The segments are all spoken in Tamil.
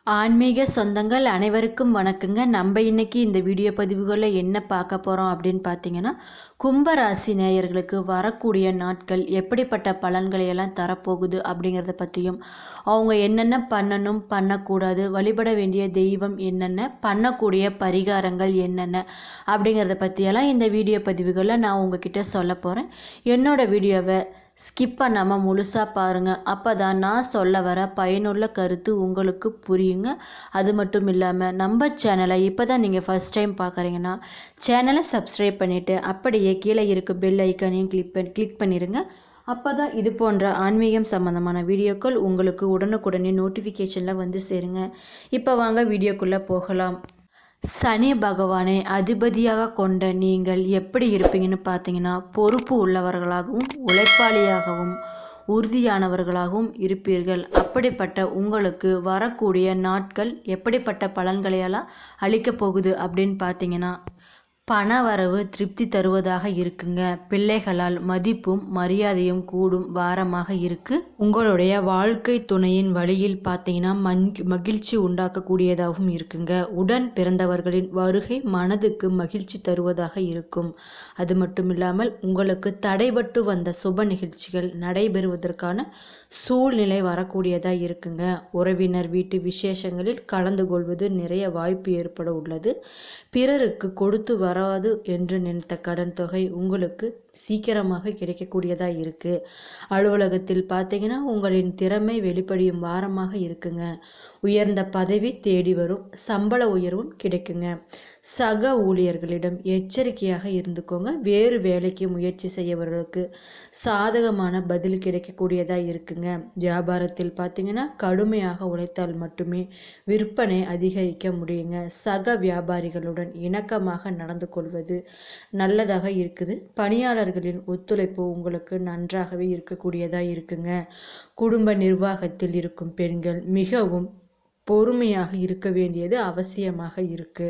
ஆன்மீக சொந்தங்கள் அனைவருக்கும் வணக்கங்க. நம்ம இன்னைக்கு இந்த வீடியோ பதிவுகளில் என்ன பார்க்க போகிறோம் அப்படின்னு பார்த்தீங்கன்னா, கும்பராசி நேயர்களுக்கு வரக்கூடிய நாட்கள் எப்படிப்பட்ட பலன்களை எல்லாம் தரப்போகுது அப்படிங்கிறத பற்றியும், அவங்க என்னென்ன பண்ணணும் பண்ணக்கூடாது, வழிபட வேண்டிய தெய்வம் என்னென்ன, பண்ணக்கூடிய பரிகாரங்கள் என்னென்ன அப்படிங்கிறத பற்றியெல்லாம் இந்த வீடியோ பதிவுகளில் நான் உங்ககிட்ட சொல்ல போகிறேன். என்னோட வீடியோவை ஸ்கிப் பண்ணாமல் முழுசாக பாருங்கள். அப்போ தான் நான் சொல்ல வர பயனுள்ள கருத்து உங்களுக்கு புரியுங்க. அது மட்டும் இல்லாமல் நம்ம சேனலை இப்போ தான் நீங்கள் ஃபஸ்ட் டைம் பார்க்குறீங்கன்னா சேனலை சப்ஸ்கிரைப் பண்ணிவிட்டு அப்படியே கீழே இருக்க பெல் ஐக்கானையும் கிளிக் பண்ணிடுங்க. அப்போ தான் இது போன்ற ஆன்மீகம் சம்மந்தமான வீடியோக்கள் உங்களுக்கு உடனுக்குடனே நோட்டிஃபிகேஷனில் வந்து சேருங்க. இப்போ வாங்க வீடியோக்குள்ளே போகலாம். சனி பகவானை அதிபதியாக கொண்ட நீங்கள் எப்படி இருப்பீங்கன்னு பார்த்தீங்கன்னா, பொறுப்பு உள்ளவர்களாகவும் உழைப்பாளியாகவும் உறுதியானவர்களாகவும் இருப்பீர்கள். அப்படிப்பட்ட உங்களுக்கு வரக்கூடிய நாட்கள் எப்படிப்பட்ட பலன்களையெல்லாம் அளிக்கப் போகுது அப்படின்னு பார்த்தீங்கன்னா, பணவரவு திருப்தி தருவதாக இருக்குங்க. பிள்ளைகளால் மதிப்பும் மரியாதையும் கூடும் வாரமாக இருக்கு. உங்களுடைய வாழ்க்கை துணையின் வழியில் பார்த்தீங்கன்னா மகிழ்ச்சி உண்டாக்கக்கூடியதாகவும் இருக்குங்க. உடன் பிறந்தவர்களின் வருகை மனதுக்கு மகிழ்ச்சி தருவதாக இருக்கும். அது மட்டும் இல்லாமல் உங்களுக்கு தடைபட்டு வந்த சுப நிகழ்ச்சிகள் நடைபெறுவதற்கான சூழ்நிலை வரக்கூடியதாக இருக்குங்க. உறவினர் வீட்டு விசேஷங்களில் கலந்து கொள்வது நிறைய வாய்ப்பு ஏற்பட உள்ளது. பிறருக்கு கொடுத்து வராது என்று நினைத்த கடன் தொகை உங்களுக்கு சீக்கிரமாக கிடைக்கக்கூடியதாக இருக்குது. அலுவலகத்தில் பார்த்தீங்கன்னா உங்களின் திறமை வெளிப்படையும் வாரமாக இருக்குங்க. உயர்ந்த பதவி தேடி வரும், சம்பள உயர்வும் கிடைக்குங்க. சக ஊழியர்களிடம் எச்சரிக்கையாக இருந்துக்கோங்க. வேறு வேலைக்கு முயற்சி செய்யவர்களுக்கு சாதகமான பதில் கிடைக்கக்கூடியதாக இருக்குங்க. வியாபாரத்தில் பார்த்தீங்கன்னா கடுமையாக உழைத்தால் மட்டுமே விற்பனை அதிகரிக்க முடியுங்க. சக வியாபாரிகளுடன் இணக்கமாக நடந்து கொள்வது நல்லதாக இருக்குது. பணியாளர்களின் ஒத்துழைப்பு உங்களுக்கு நன்றாகவே இருக்கக்கூடியதாக இருக்குங்க. குடும்ப நிர்வாகத்தில் இருக்கும் பெண்கள் மிகவும் பொறுமையாக இருக்க வேண்டியது அவசியமாக இருக்கு.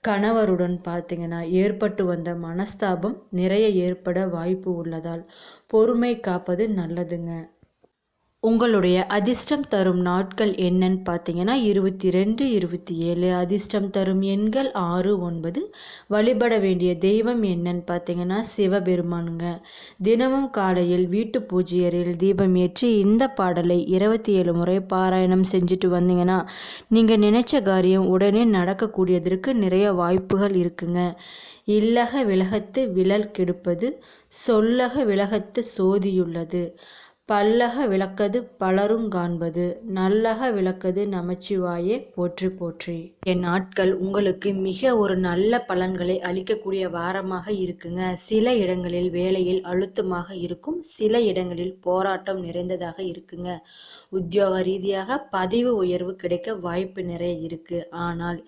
கணவருடன் பார்த்தீங்கன்னா ஏற்பட்டு வந்த மனஸ்தாபம் நிறைய ஏற்பட வாய்ப்பு உள்ளதால் பொறுமை காப்பது நல்லதுங்க. உங்களுடைய அதிர்ஷ்டம் தரும் நாட்கள் என்னன்னு பார்த்தீங்கன்னா 22, 27. அதிர்ஷ்டம் தரும் எண்கள் 6, 9. வழிபட வேண்டிய தெய்வம் என்னன்னு பார்த்தீங்கன்னா சிவபெருமானுங்க. தினமும் காலையில் வீட்டு பூஜையறையில் தீபம் ஏற்றி இந்த பாடலை 27 முறை பாராயணம் செஞ்சுட்டு வந்தீங்கன்னா நீங்கள் நினைச்ச காரியம் உடனே நடக்கக்கூடியதற்கு நிறைய வாய்ப்புகள் இருக்குங்க. இல்லக விலகத்து விழல் கெடுப்பது, சொல்லக விலகத்து சோதியுள்ளது, பல்லக விளக்கது பலரும் காண்பது, நல்லக விளக்கது நமச்சிவாயே போற்றி போற்றி. என் நாட்கள் உங்களுக்கு மிக ஒரு நல்ல பலன்களை அளிக்கக்கூடிய வாரமாக இருக்குங்க. சில இடங்களில் வேலையில் அழுத்தமாக இருக்கும், சில இடங்களில் போராட்டம் நிறைந்ததாக இருக்குங்க. உத்தியோக ரீதியாக பதவி உயர்வு கிடைக்க வாய்ப்பு நிறைய இருக்கு. ஆனால்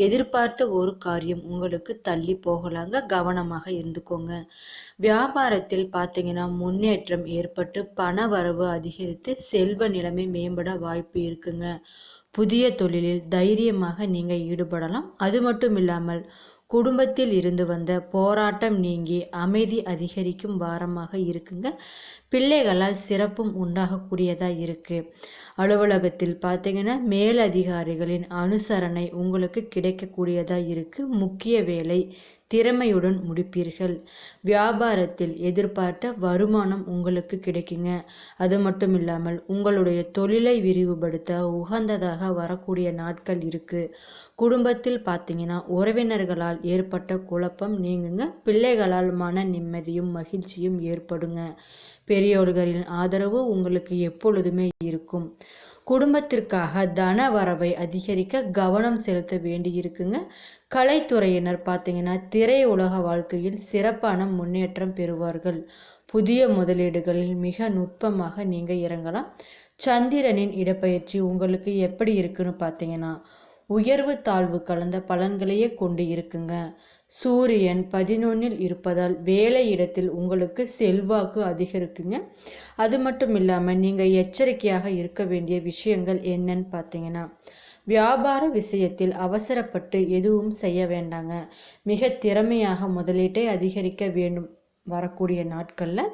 எதிர்பார்த்த ஒரு காரியம் உங்களுக்கு தள்ளி போகலாங்க. கவனமாக இருந்துக்கோங்க. வியாபாரத்தில் பார்த்தீங்கன்னா முன்னேற்றம் ஏற்பட்டு பண வரவு அதிகரித்து செல்வ நிலைமை மேம்பட வாய்ப்பு இருக்குங்க. புதிய தொழிலில் தைரியமாக நீங்கள் ஈடுபடலாம். அது மட்டும் இல்லாமல் குடும்பத்தில் இருந்து வந்த போராட்டம் நீங்கி அமைதி அதிகரிக்கும் வாரமாக இருக்குங்க. பிள்ளைகளால் சிறப்பும் உண்டாகக்கூடியதாக இருக்குது. அலுவலகத்தில் பார்த்தீங்கன்னா மேலதிகாரிகளின் அனுசரணை உங்களுக்கு கிடைக்கக்கூடியதாக இருக்குது. முக்கிய வேலை திறமையுடன் முடிப்பீர்கள். வியாபாரத்தில் எதிர்பார்த்த வருமானம் உங்களுக்கு கிடைக்குங்க. அது மட்டும் இல்லாமல் உங்களுடைய தொழிலை விரிவுபடுத்த உகந்ததாக வரக்கூடிய நாட்கள் இருக்கு. குடும்பத்தில் பார்த்தீங்கன்னா உறவினர்களால் ஏற்பட்ட குழப்பம் நீங்குங்க. பிள்ளைகளால் மன நிம்மதியும் மகிழ்ச்சியும் ஏற்படுங்க. பெரியோர்களின் ஆதரவு உங்களுக்கு எப்பொழுதுமே இருக்கும். குடும்பத்திற்காக தன வரவை அதிகரிக்க கவனம் செலுத்த வேண்டி இருக்குங்க. கலைத்துறையினர் பார்த்தீங்கன்னா திரையுலக வாழ்க்கையில் சிறப்பான முன்னேற்றம் பெறுவார்கள். புதிய முதலீடுகளில் மிக நுட்பமாக நீங்கள் இறங்கலாம். சந்திரனின் இடப்பெயர்ச்சி உங்களுக்கு எப்படி இருக்குன்னு பார்த்தீங்கன்னா உயர்வு தாழ்வு கலந்த பலன்களையே கொண்டு இருக்குங்க. சூரியன் 11 இருப்பதால் வேலை இடத்தில் உங்களுக்கு செல்வாக்கு அதிகரிக்குங்க. அது மட்டும் இல்லாமல் நீங்கள் எச்சரிக்கையாக இருக்க வேண்டிய விஷயங்கள் என்னன்னு பார்த்தீங்கன்னா வியாபார விஷயத்தில் அவசரப்பட்டு எதுவும் செய்ய வேண்டாங்க. மிக திறமையாக முதலீட்டை அதிகரிக்க வேண்டும் வரக்கூடிய நாட்களில்.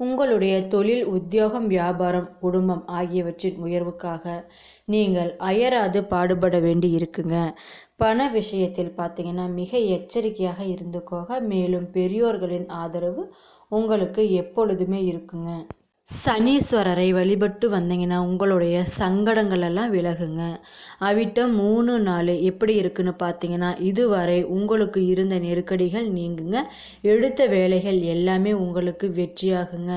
உங்களுடைய தொழில், உத்தியோகம், வியாபாரம், குடும்பம் ஆகியவற்றின் உயர்வுக்காக நீங்கள் அயராது பாடுபட வேண்டி இருக்குங்க. பண விஷயத்தில் பார்த்தீங்கன்னா மிக எச்சரிக்கையாக இருந்துக்கோங்க. மேலும் பெரியோர்களின் ஆதரவு உங்களுக்கு எப்பொழுதுமே இருக்குங்க. சனீஸ்வரரை வழிபட்டு வந்தீங்கன்னா உங்களுடைய சங்கடங்கள் எல்லாம் விலகுங்க. அவிட்டம் 3 4 எப்படி இருக்குன்னு பார்த்தீங்கன்னா, இதுவரை உங்களுக்கு இருந்த நெருக்கடிகள் நீங்குங்க. எடுத்த வேலைகள் எல்லாமே உங்களுக்கு வெற்றியாகுங்க.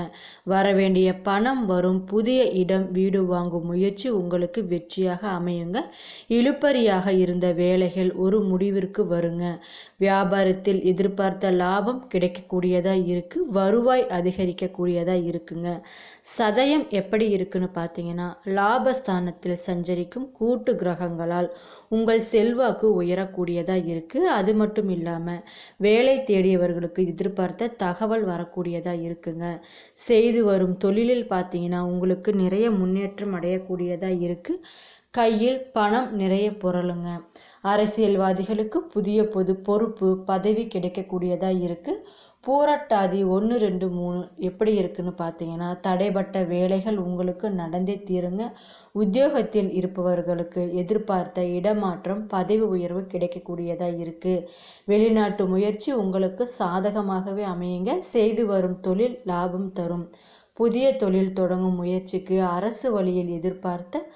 வர வேண்டிய பணம் வரும். புதிய இடம், வீடு வாங்கும் முயற்சி உங்களுக்கு வெற்றியாக அமையுங்க. இழுபறியாக இருந்த வேலைகள் ஒரு முடிவிற்கு வருங்க. வியாபாரத்தில் எதிர்பார்த்த லாபம் கிடைக்கக்கூடியதாக இருக்கு. வருவாய் அதிகரிக்கக்கூடியதாக இருக்குங்க. சதயம் எப்படி இருக்குன்னு பார்த்தீங்கன்னா, லாபஸ்தானத்தில் சஞ்சரிக்கும் கூட்டு கிரகங்களால் உங்கள் செல்வாக்கு உயரக்கூடியதாக இருக்குது. அது மட்டும் இல்லாமல் வேலை தேடியவர்களுக்கு எதிர்பார்த்த தகவல் வரக்கூடியதாக இருக்குங்க. செய்து வரும் தொழிலில் பார்த்தீங்கன்னா உங்களுக்கு நிறைய முன்னேற்றம் அடையக்கூடியதாக இருக்குது. கையில் பணம் நிறைய புரளுங்க. அரசியல்வாதிகளுக்கு புதிய பொறுப்பு, பதவி கிடைக்கக்கூடியதாக இருக்குது. பூரட்டாதி 1 2 3 எப்படி இருக்குன்னு பார்த்தீங்கன்னா, தடைப்பட்ட வேலைகள் உங்களுக்கு நடந்தே தீருங்க. உத்தியோகத்தில் இருப்பவர்களுக்கு எதிர்பார்த்த இடமாற்றம், பதவி உயர்வு கிடைக்கக்கூடியதாக இருக்குது. வெளிநாட்டு முயற்சி உங்களுக்கு சாதகமாகவே அமையுங்க. செய்து வரும் தொழில் லாபம் தரும். புதிய தொழில் தொடங்கும் முயற்சிக்கு அரசு வழியில் எதிர்பார்த்த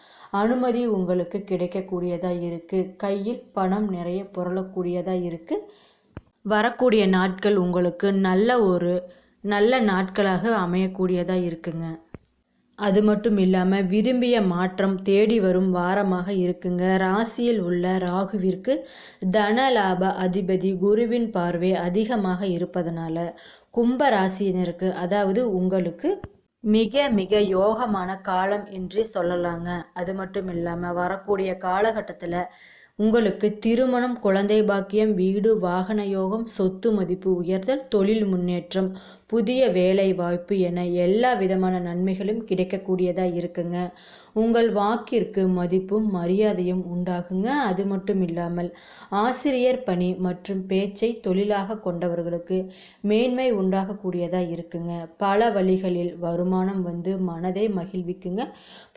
அனுமதி உங்களுக்கு கிடைக்கக்கூடியதாக இருக்குது. கையில் பணம் நிறைய புரளக்கூடியதாக இருக்குது. வரக்கூடிய நாட்கள் உங்களுக்கு நல்ல நாட்களாக அமையக்கூடியதாக இருக்குங்க. அது மட்டும் இல்லாமல் விரும்பிய மாற்றம் தேடி வரும் வாரமாக இருக்குங்க. ராசியில் உள்ள ராகுவிற்கு தனலாப அதிபதி குருவின் பார்வை அதிகமாக இருப்பதனால கும்ப ராசியினருக்கு, அதாவது உங்களுக்கு மிக மிக யோகமான காலம் என்றே சொல்லலாங்க. அது மட்டும் இல்லாமல் வரக்கூடிய காலகட்டத்தில் உங்களுக்கு திருமணம், குழந்தை பாக்கியம், வீடு, வாகன யோகம், சொத்து மதிப்பு உயர்தல், தொழில் முன்னேற்றம், புதிய வேலை வாய்ப்பு என எல்லா விதமான நன்மைகளும் கிடைக்கக்கூடியதாக இருக்குங்க. உங்கள் வாக்கிற்கு மதிப்பும் மரியாதையும் உண்டாகுங்க. அது மட்டும் இல்லாமல் ஆசிரியர் பணி மற்றும் பேச்சை தொழிலாக கொண்டவர்களுக்கு மேன்மை உண்டாகக்கூடியதாக இருக்குங்க. பல வழிகளில் வருமானம் வந்து மனதை மகிழ்விக்குங்க.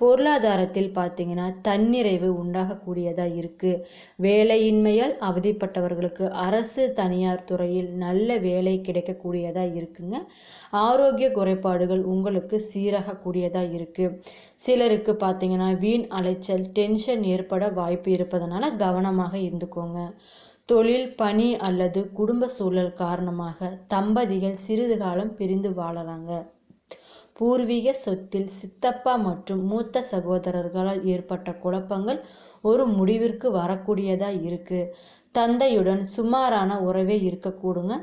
பொருளாதாரத்தில் பார்த்தீங்கன்னா தன்னிறைவு உண்டாகக்கூடியதாக இருக்குது. வேலையின்மையால் அவதிப்பட்டவர்களுக்கு அரசு, தனியார் துறையில் நல்ல வேலை கிடைக்கக்கூடியதாக இருக்குங்க. ஆரோக்கிய குறைபாடுகள் உங்களுக்கு சீராகக்கூடியதாக இருக்குது. சிலருக்கு பார்த்தீங்கன்னா வீண் அலைச்சல், டென்ஷன் ஏற்பட வாய்ப்பு இருப்பதனால கவனமாக இருந்துக்கோங்க. தொழில், பணி அல்லது குடும்ப சூழல் காரணமாக தம்பதிகள் சிறிது காலம் பிரிந்து வாழலாங்க. பூர்வீக சொத்தில் சித்தப்பா மற்றும் மூத்த சகோதரர்களால் ஏற்பட்ட குழப்பங்கள் ஒரு முடிவிற்கு வரக்கூடியதாக இருக்குது. தந்தையுடன் சுமாரான உறவே இருக்கக்கூடுங்க.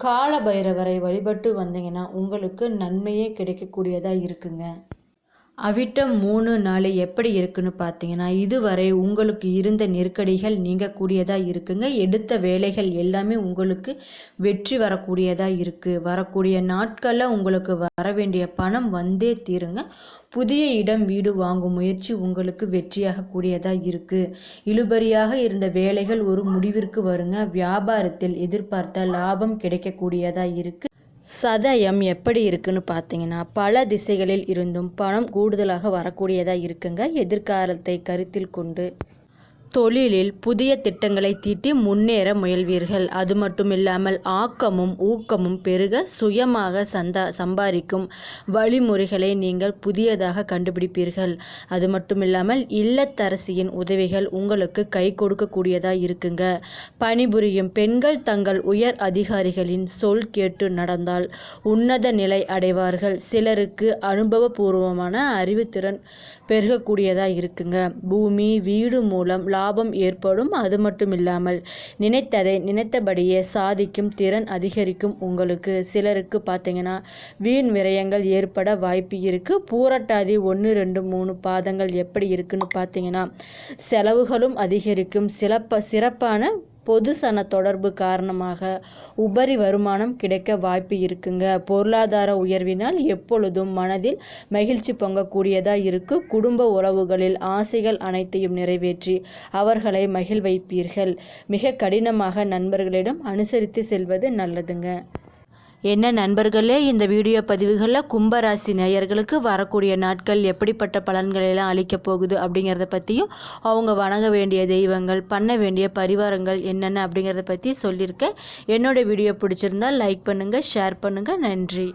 கால பைரவரை வழிபட்டு வந்தீங்கன்னா உங்களுக்கு நன்மையே கிடைக்கக்கூடியதாக இருக்குங்க. அவிட்டம் 3 4 எப்படி இருக்குன்னு பார்த்தீங்கன்னா, இதுவரை உங்களுக்கு இருந்த நெருக்கடிகள் நீங்கக்கூடியதாக இருக்குங்க. எடுத்த வேலைகள் எல்லாமே உங்களுக்கு வெற்றி வரக்கூடியதாக இருக்குது. வரக்கூடிய நாட்களில் உங்களுக்கு வர வேண்டிய பணம் வந்தே தீருங்க. புதிய இடம், வீடு வாங்கும் முயற்சி உங்களுக்கு வெற்றியாக கூடியதாக இருக்குது. இழுபறியாக இருந்த வேலைகள் ஒரு முடிவிற்கு வருங்க. வியாபாரத்தில் எதிர்பார்த்த லாபம் கிடைக்கக்கூடியதாக இருக்குது. சதயம் எப்படி இருக்குன்னு பார்த்தீங்கன்னா, பல திசைகளில் இருந்தும் பணம் கூடுதலாக வரக்கூடியதாக இருக்குங்க. எதிர்காலத்தை கருத்தில் கொண்டு தொழிலில் புதிய திட்டங்களை தீட்டி முன்னேற முயல்வீர்கள். அது மட்டும் இல்லாமல் ஆக்கமும் ஊக்கமும் பெருக சுயமாக சம்பாதிக்கும் வழிமுறைகளை நீங்கள் புதியதாக கண்டுபிடிப்பீர்கள். அது மட்டும் இல்லாமல் இல்லத்தரசியின் உதவிகள் உங்களுக்கு கை கொடுக்கக்கூடியதாக இருக்குங்க. பணிபுரியும் பெண்கள் தங்கள் உயர் அதிகாரிகளின் சொல் கேட்டு நடந்தால் உன்னத நிலை அடைவார்கள். சிலருக்கு அனுபவபூர்வமான அறிவுத்திறன் பெருகக்கூடியதாக இருக்குங்க. பூமி, வீடு மூலம் லாபம் ஏற்படும். அது மட்டும் இல்லாமல் நினைத்ததை நினைத்தபடியே சாதிக்கும் திறன் அதிகரிக்கும். உங்களுக்கு சிலருக்கு பார்த்தீங்கன்னா வீண் விரயங்கள் ஏற்பட வாய்ப்பு இருக்குது. பூரட்டாதி 1 2 3 பாதங்கள் எப்படி இருக்குன்னு பார்த்தீங்கன்னா, செலவுகளும் அதிகரிக்கும். சிறப்பான பொது சன தொடர்பு காரணமாக உபரி வருமானம் கிடைக்க வாய்ப்பு இருக்குங்க. பொருளாதார உயர்வினால் எப்பொழுதும் மனதில் மகிழ்ச்சி பொங்கக்கூடியதாக இருக்கு. குடும்ப உறவுகளில் ஆசைகள் அனைத்தையும் நிறைவேற்றி அவர்களை மகிழ்வைப்பீர்கள். மிக கடினமாக நண்பர்களிடம் அனுசரித்து செல்வது நல்லதுங்க. என்ன நண்பர்களே, இந்த வீடியோ பதிவுகளில் கும்பராசி நேயர்களுக்கு வரக்கூடிய நாட்கள் எப்படிப்பட்ட பலன்களை எல்லாம் அளிக்க போகுது அப்படிங்கிறத பற்றியும், அவங்க வணங்க வேண்டிய தெய்வங்கள், பண்ண வேண்டிய பரிகாரங்கள் என்னென்ன அப்படிங்கிறத பற்றி சொல்லியிருக்கேன். என்னோட வீடியோ பிடிச்சிருந்தால் லைக் பண்ணுங்கள், ஷேர் பண்ணுங்கள். நன்றி.